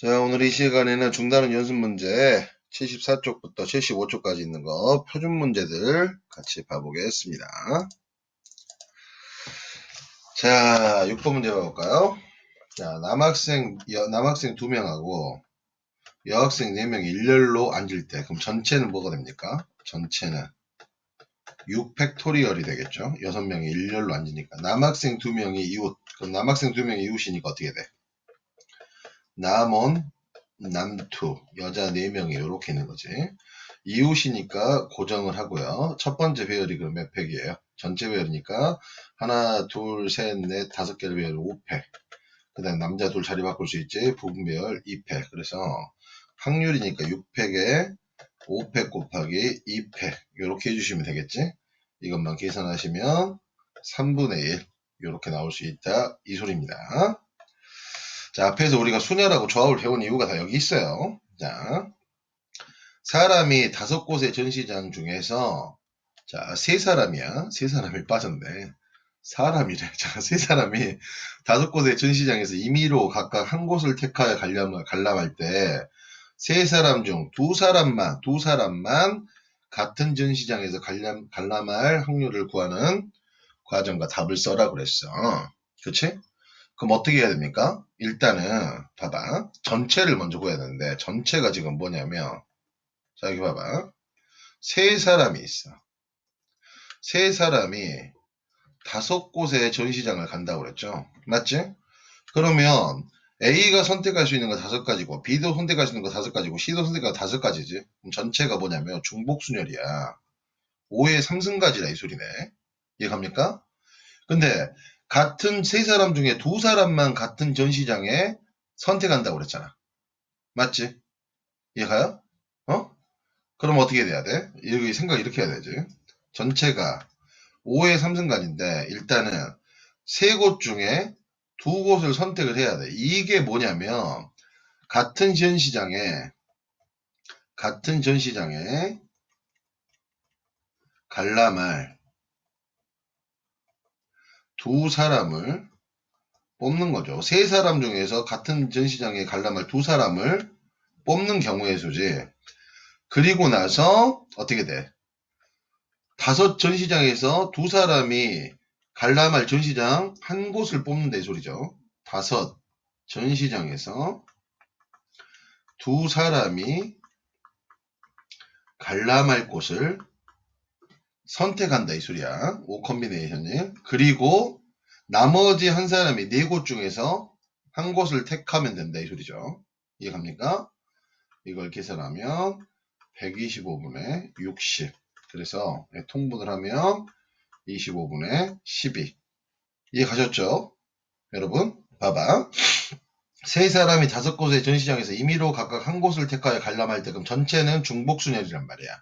자, 오늘 이 시간에는 중단원 연습 문제 74쪽부터 75쪽까지 있는 거 표준 문제들 같이 봐보겠습니다. 자, 6번 문제 봐볼까요? 자, 남학생 2명하고 여학생 4명이 일렬로 앉을 때, 그럼 전체는 뭐가 됩니까? 전체는 6팩토리얼이 되겠죠? 6명이 일렬로 앉으니까. 남학생 2명이 이웃, 그럼 남학생 2명이 이웃이니까 어떻게 돼? 남원, 남투, 여자 4명이 이렇게 있는 거지. 이웃이니까 고정을 하고요. 첫 번째 배열이 그럼 몇 팩이에요? 전체 배열이니까 하나, 둘, 셋, 넷, 5개를 배열 5팩. 그 다음 남자 둘 자리 바꿀 수 있지. 부분 배열 2팩. 그래서 확률이니까 6팩에 5팩 곱하기 2팩 이렇게 해주시면 되겠지. 이것만 계산하시면 3분의 1 이렇게 나올 수 있다 이 소리입니다. 자, 앞에서 우리가 순열하고 조합을 배운 이유가 다 여기 있어요. 자, 사람이 5곳의 전시장 중에서 자, 3사람이야. 3사람이 빠졌네. 사람이래. 자, 3사람이 5곳의 전시장에서 임의로 각각 한 곳을 택하여 관람할 때 3사람 중 2사람만 같은 전시장에서 관람할 확률을 구하는 과정과 답을 써라 그랬어. 그치? 그럼 어떻게 해야 됩니까? 일단은 봐봐. 전체를 먼저 구해야 되는데 전체가 지금 뭐냐면 자, 여기 봐봐. 3사람이 있어. 3사람이 5곳의 전시장을 간다고 그랬죠. 맞지? 그러면 A가 선택할 수 있는 거 5가지고 B도 선택할 수 있는 거 5가지고 C도 선택할 거 5가지지. 그럼 전체가 뭐냐면 중복순열이야. 5의 3승가지라 이 소리네. 이해갑니까? 근데 같은 3사람 중에 2사람만 같은 전시장에 선택한다고 그랬잖아. 맞지? 이해가요? 어? 그럼 어떻게 돼야 돼? 여기 생각 이렇게 해야 되지. 전체가 5의 3승간인데 일단은 3곳 중에 2곳을 선택을 해야 돼. 이게 뭐냐면 같은 전시장에 관람할 2사람을 뽑는 거죠. 3사람 중에서 같은 전시장에 관람할 2사람을 뽑는 경우의 수지. 그리고 나서 어떻게 돼? 5 전시장에서 2사람이 관람할 전시장 한 곳을 뽑는다 이 소리죠. 5 전시장에서 2사람이 관람할 곳을 선택한다 이 소리야. 5 컴비네이션이. 그리고 나머지 한 사람이 4곳 중에서 한 곳을 택하면 된다 이 소리죠. 이해갑니까? 이걸 계산하면 125분의 60. 그래서 통분을 하면 25분의 12. 이해가셨죠? 여러분 봐봐. 3사람이 5곳의 전시장에서 임의로 각각 한 곳을 택하여 관람할 때 그럼 전체는 중복순열이란 말이야.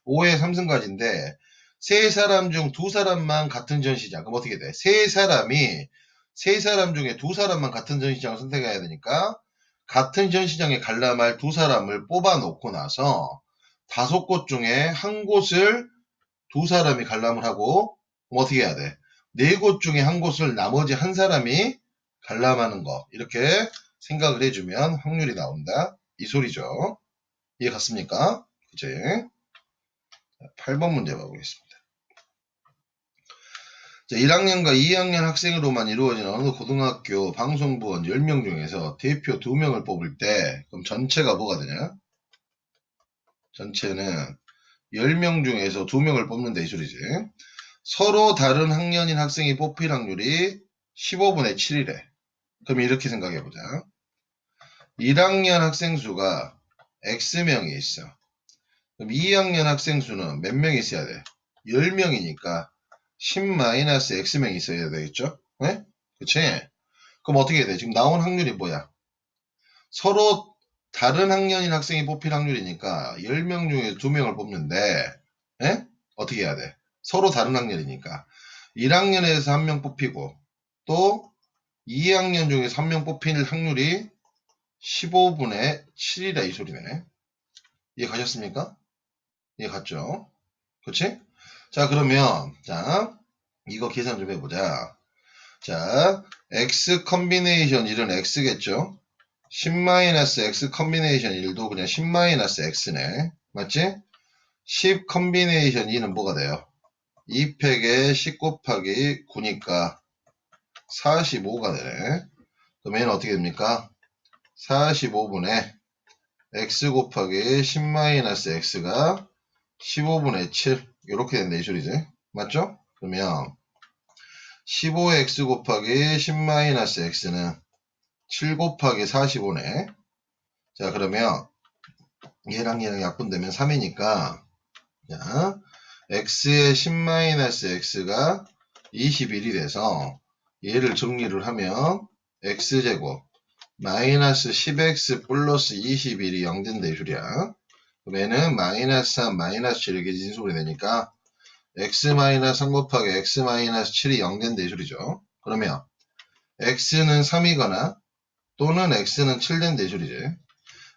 5의 3승까지인데 3사람 중 2사람만 같은 전시장. 그럼 어떻게 돼? 3사람 중에 2사람만 같은 전시장을 선택해야 되니까 같은 전시장에 관람할 2사람을 뽑아 놓고 나서 5곳 중에 한 곳을 2사람이 관람을 하고 그럼 어떻게 해야 돼? 4곳 중에 한 곳을 나머지 한 사람이 관람하는 거. 이렇게 생각을 해주면 확률이 나온다. 이 소리죠. 이해 갔습니까? 그치? 8번 문제 봐보겠습니다. 자, 1학년과 2학년 학생으로만 이루어진 어느 고등학교 방송부원 10명 중에서 대표 2명을 뽑을 때 그럼 전체가 뭐가 되냐? 전체는 10명 중에서 2명을 뽑는다 이 소리지. 서로 다른 학년인 학생이 뽑힐 확률이 15분의 7이래. 그럼 이렇게 생각해보자. 1학년 학생 수가 X명이 있어. 그럼 2학년 학생 수는 몇 명이 있어야 돼? 10명이니까 10-X명이 있어야 되겠죠? 네? 그치? 그럼 어떻게 해야 돼? 지금 나온 확률이 뭐야? 서로 다른 학년인 학생이 뽑힐 확률이니까 10명 중에 2명을 뽑는데 네? 어떻게 해야 돼? 서로 다른 학년이니까 1학년에서 1명 뽑히고 또 2학년 중에서 1명 뽑힐 확률이 15분의 7이다 이 소리네. 이해 가셨습니까? 이해 갔죠? 그치? 자 그러면 자 이거 계산 좀 해보자. 자 X 컴비네이션 1은 X겠죠? 10-x 컨비네이션 1도 그냥 10-x네. 맞지? 10 컨비네이션 2는 뭐가 돼요? 2팩에 10 곱하기 9니까 45가 되네. 그럼 얘는 어떻게 됩니까? 45분의 x 곱하기 10-x가 15분의 7 이렇게 된다 이 소리지. 맞죠? 그러면 15x 곱하기 10-x는 7 곱하기 45네. 자 그러면 얘랑 약분되면 3이니까 자, x의 10-x가 21이 돼서 얘를 정리를 하면 x제곱 마이너스 10x 플러스 21이 0 된다 이 소리야. 그럼 얘는 마이너스 3 마이너스 7 이렇게 진수분이 되니까 x 마이너스 3 곱하기 x 마이너스 7이 0 된다 이 소리죠. 그러면 x는 3이거나 또는 x는 7 된다 이 소리지.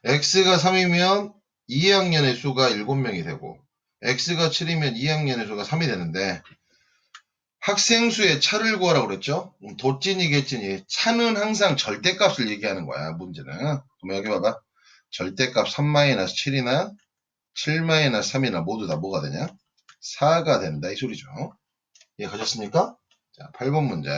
x가 3이면 2학년의 수가 7명이 되고 x가 7이면 2학년의 수가 3이 되는데 학생 수의 차를 구하라고 그랬죠? 도찐이 개찐이 차는 항상 절대값을 얘기하는 거야 문제는. 그럼 여기 봐봐. 절대값 3-7이나 7-3이나 모두 다 뭐가 되냐? 4가 된다 이 소리죠. 이해가셨습니까? 자 8번 문제.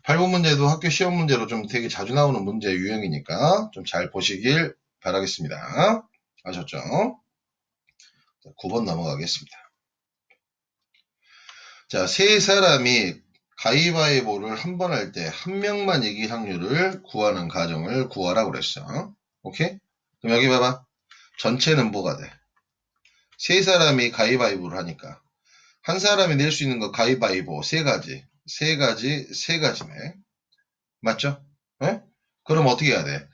8번 문제도 학교 시험 문제로 좀 되게 자주 나오는 문제 유형이니까 좀 잘 보시길 바라겠습니다. 아셨죠? 자, 9번 넘어가겠습니다. 자, 세 사람이 가위바위보를 한 번 할 때 한 명만 이길 확률을 구하는 과정을 구하라고 그랬어. 오케이? 그럼 여기 봐봐. 전체는 뭐가 돼? 세 사람이 가위바위보를 하니까 한 사람이 낼 수 있는 거 가위바위보 세 가지. 세 가지네. 맞죠? 네? 그럼 어떻게 해야 돼?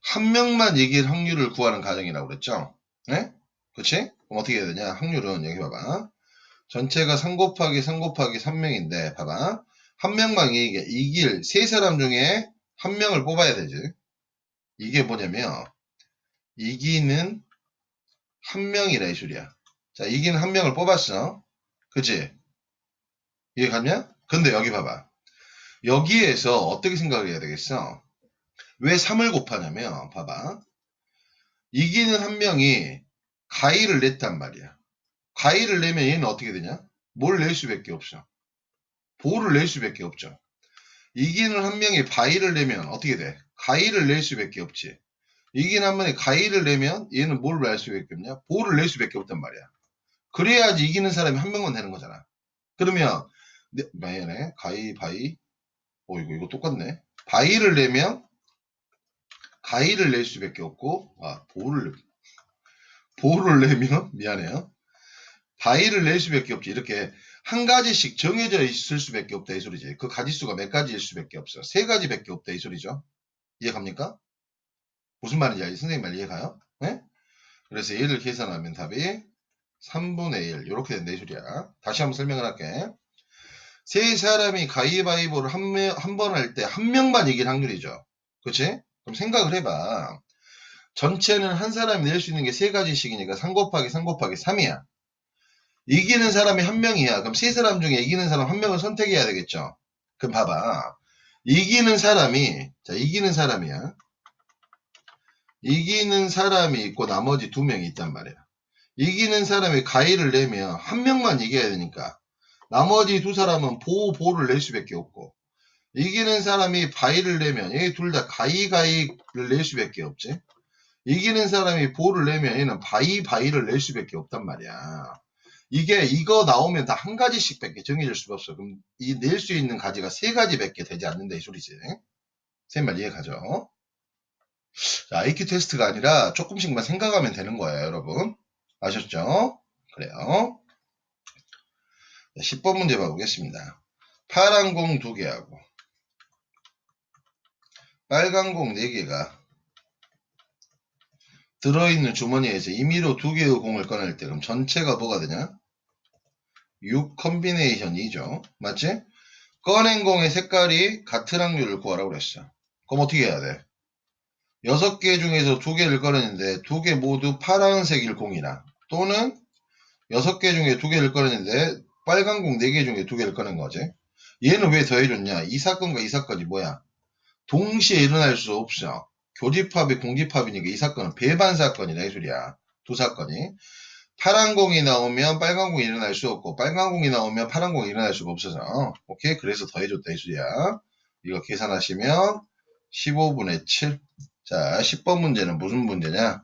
한 명만 이길 확률을 구하는 과정이라고 그랬죠? 네? 그치? 그럼 어떻게 해야 되냐? 확률은 여기 봐봐. 전체가 3 곱하기 3 곱하기 3명인데 봐봐. 한 명만 이길 세 사람 중에 한 명을 뽑아야 되지. 이게 뭐냐면 이기는 한 명이라 이 소리야. 자, 이기는 한 명을 뽑았어. 그치? 이해 갔냐? 근데 여기 봐봐. 여기에서 어떻게 생각을 해야 되겠어? 왜 3을 곱하냐면 봐봐. 이기는 한 명이 가위를 냈단 말이야. 가위를 내면 얘는 어떻게 되냐? 뭘 낼 수밖에 없어. 보를 낼 수밖에 없죠. 이기는 한 명이 바위를 내면 어떻게 돼? 가위를 낼 수밖에 없지. 이기는 한 명이 가위를 내면 얘는 뭘 낼 수밖에 없냐? 보를 낼 수밖에 없단 말이야. 그래야지 이기는 사람이 한 명만 되는 거잖아. 그러면 만약에 바위 이거 똑같네. 바위를 내면 가위를 낼 수밖에 없고 보를 내면 미안해요. 바위를 낼 수밖에 없지. 이렇게 한 가지씩 정해져 있을 수밖에 없다 이 소리지. 그 가지수가 몇 가지일 수밖에 없어. 세 가지밖에 없다 이 소리죠. 이해 갑니까? 무슨 말인지 알지? 선생님 말 이해가요? 네? 그래서 얘를 계산하면 답이 3분의 1 이렇게 된다 이 소리야. 다시 한번 설명을 할게. 세 사람이 가위바위보를 한 번 할 때 한 명만 이길 확률이죠. 그치? 그럼 생각을 해봐. 전체는 한 사람이 낼 수 있는 게 세 가지씩이니까 3 곱하기 3 곱하기 3이야. 이기는 사람이 한 명이야. 그럼 세 사람 중에 이기는 사람 한 명을 선택해야 되겠죠. 그럼 봐봐. 이기는 사람이야. 이기는 사람이 있고 나머지 두 명이 있단 말이야. 이기는 사람이 가위를 내면 한 명만 이겨야 되니까 나머지 두 사람은 보를 낼 수밖에 없고 이기는 사람이 바위를 내면 얘 둘 다 가위를 낼 수밖에 없지. 이기는 사람이 보를 내면 얘는 바위를 낼 수밖에 없단 말이야. 이거 나오면 다 한 가지씩밖에 정해질 수가 없어. 그럼 이 낼 수 있는 가지가 세 가지밖에 되지 않는다 이 소리지. 쌤 말 이해가죠? 자, IQ 테스트가 아니라 조금씩만 생각하면 되는 거예요, 여러분. 아셨죠? 그래요. 10번 문제 봐보겠습니다. 파란 공 2개하고 빨간 공 4개가 들어있는 주머니에서 임의로 2개의 공을 꺼낼 때 그럼 전체가 뭐가 되냐? 6 컨비네이션이죠. 맞지? 꺼낸 공의 색깔이 같은 확률을 구하라고 그랬어. 그럼 어떻게 해야 돼? 6개 중에서 2개를 꺼냈는데 2개 모두 파란색일 공이나 또는 6개 중에 2개를 꺼냈는데 빨간 공 4개 중에 2개를 꺼낸 거지. 얘는 왜 더해줬냐? 이 사건과 이 사건이 뭐야? 동시에 일어날 수 없어. 교집합이 공집합이니까 이 사건은 배반 사건이다 이 소리야. 두 사건이. 파란 공이 나오면 빨간 공이 일어날 수 없고 빨간 공이 나오면 파란 공이 일어날 수가 없어서 오케이 그래서 더해줬다 이 소리야. 이거 계산하시면 15분의 7. 자 10번 문제는 무슨 문제냐?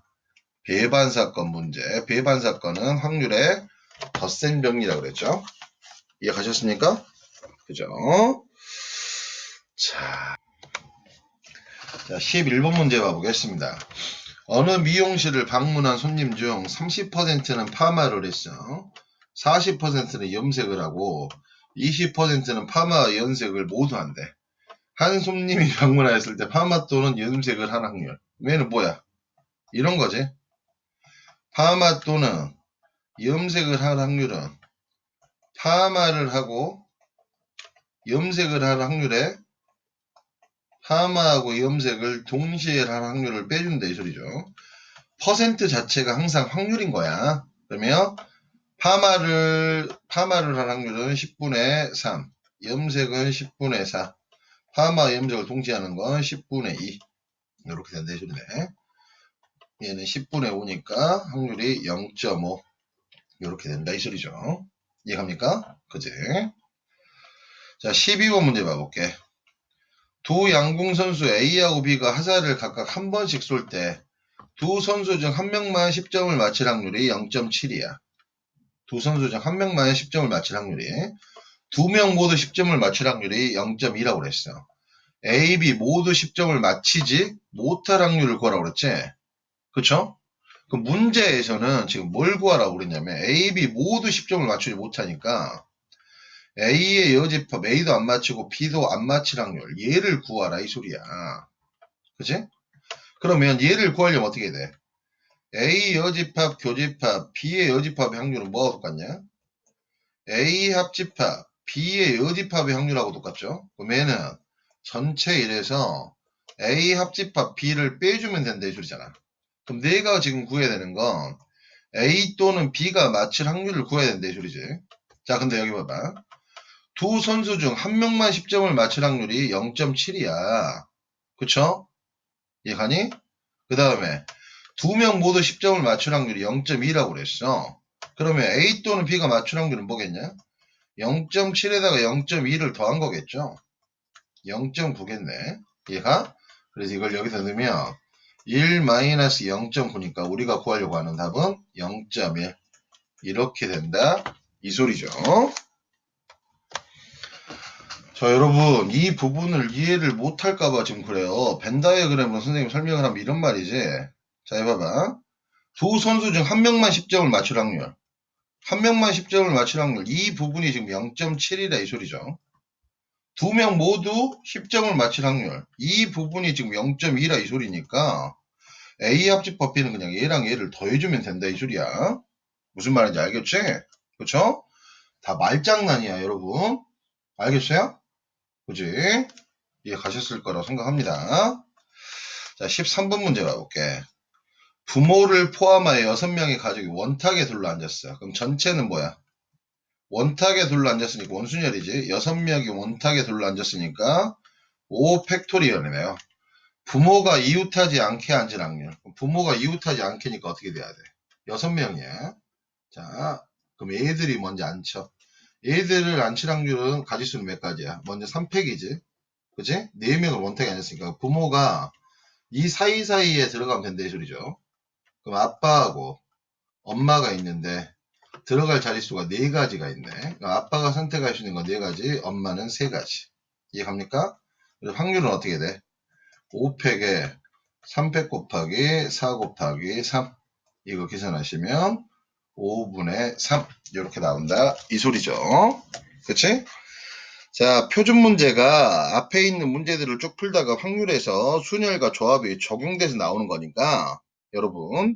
배반 사건 문제. 배반 사건은 확률의 덧셈 병리라고 그랬죠. 이해가셨습니까? 그죠? 자 11번 문제 봐보겠습니다. 어느 미용실을 방문한 손님 중 30%는 파마를 했어. 40%는 염색을 하고 20%는 파마와 염색을 모두 한대. 한 손님이 방문하였을 때 파마 또는 염색을 한 확률. 얘는 뭐야? 이런 거지. 파마 또는 염색을 할 확률은 파마를 하고 염색을 할 확률에 파마하고 염색을 동시에 할 확률을 빼준다 이 소리죠. 퍼센트 자체가 항상 확률인 거야. 그러면 파마를 할 확률은 10분의 3, 염색은 10분의 4, 파마 염색을 동시에 하는 건 10분의 2 이렇게 된다 이 소리네. 얘는 10분의 5니까 확률이 0.5 이렇게 된다 이 소리죠. 이해갑니까? 그지? 자 12번 문제 봐볼게. 두 양궁 선수 A하고 B가 하사를 각각 한 번씩 쏠 때 두 선수 중 한 명만 10점을 맞힐 확률이 0.7이야. 두 선수 중 한 명만 10점을 맞힐 확률이. 두 명 모두 10점을 맞힐 확률이 0.2라고 그랬어. A, B 모두 10점을 맞히지 못할 확률을 구하라고 그랬지? 그쵸? 그 문제에서는 지금 뭘 구하라고 그랬냐면 A, B 모두 10점을 맞추지 못하니까 A의 여집합 A도 안 맞히고 B도 안 맞힐 확률 얘를 구하라 이 소리야. 그치? 그러면 얘를 구하려면 어떻게 돼? A 여집합 교집합 B의 여집합의 확률은 뭐가 똑같냐? A 합집합 B의 여집합의 확률하고 똑같죠? 그럼 얘는 전체 1에서 A 합집합 B를 빼주면 된다 이 소리잖아. 그럼 내가 지금 구해야 되는 건 A 또는 B가 맞힐 확률을 구해야 된다 이 소리지. 자 근데 여기 봐봐. 두 선수 중 한 명만 10점을 맞힐 확률이 0.7이야. 그쵸? 이해가니? 그 다음에 두 명 모두 10점을 맞출 확률이 0.2라고 그랬어. 그러면 A 또는 B가 맞출 확률은 뭐겠냐? 0.7에다가 0.2를 더한 거겠죠. 0.9겠네. 이해가? 그래서 이걸 여기서 넣으면 1-0.9니까 우리가 구하려고 하는 답은 0.1 이렇게 된다 이 소리죠. 자 여러분 이 부분을 이해를 못할까봐 지금 그래요. 벤 다이어그램으로 선생님 설명을 하면 이런 말이지. 자 해봐봐. 두 선수 중 한 명만 10점을 맞출 확률 한 명만 10점을 맞출 확률 이 부분이 지금 0.7이라 이 소리죠. 두 명 모두 10점을 맞힐 확률 이 부분이 지금 0.2라 이 소리니까 A 합집합 B는 그냥 얘랑 얘를 더해주면 된다 이 소리야. 무슨 말인지 알겠지? 그쵸? 다 말장난이야 여러분. 알겠어요? 그지? 이해 가셨을 거라고 생각합니다. 자 13번 문제 가볼게. 부모를 포함하여 6명의 가족이 원탁에 둘러앉았어. 그럼 전체는 뭐야? 원탁에 둘러앉았으니까 원순열이지. 6명이 원탁에 둘러앉았으니까 5 팩토리얼이네요. 부모가 이웃하지 않게 앉을 확률. 부모가 이웃하지 않게니까 어떻게 돼야 돼? 6명이야. 자, 그럼 얘들이 먼저 앉혀. 얘들을 앉힐 확률은 가지수는 몇 가지야? 먼저 3팩이지. 그치? 4명을 원탁에 앉았으니까 부모가 이 사이사이에 들어가면 된다 이 소리죠. 그럼 아빠하고 엄마가 있는데 들어갈 자릿수가 4가지가 있네. 그러니까 아빠가 선택할 수 있는 건 4가지, 엄마는 3가지. 이해갑니까? 그래서 확률은 어떻게 돼? 5팩에 3팩 곱하기 4 곱하기 3 이거 계산하시면 5분의 3 이렇게 나온다 이 소리죠. 그치? 자 표준 문제가 앞에 있는 문제들을 쭉 풀다가 확률에서 순열과 조합이 적용돼서 나오는 거니까 여러분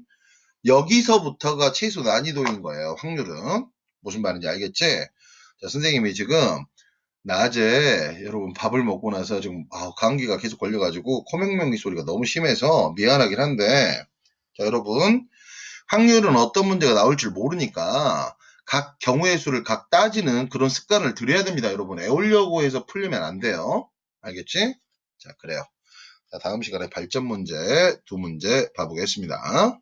여기서부터가 최소 난이도인 거예요. 확률은. 무슨 말인지 알겠지? 자, 선생님이 지금 낮에 여러분 밥을 먹고 나서 지금 감기가 계속 걸려가지고 코맹맹이 소리가 너무 심해서 미안하긴 한데 자, 여러분 확률은 어떤 문제가 나올 줄 모르니까 각 경우의 수를 각 따지는 그런 습관을 들여야 됩니다. 여러분 애우려고 해서 풀리면 안 돼요. 알겠지? 자 그래요. 자, 다음 시간에 발전 문제 두 문제 봐보겠습니다.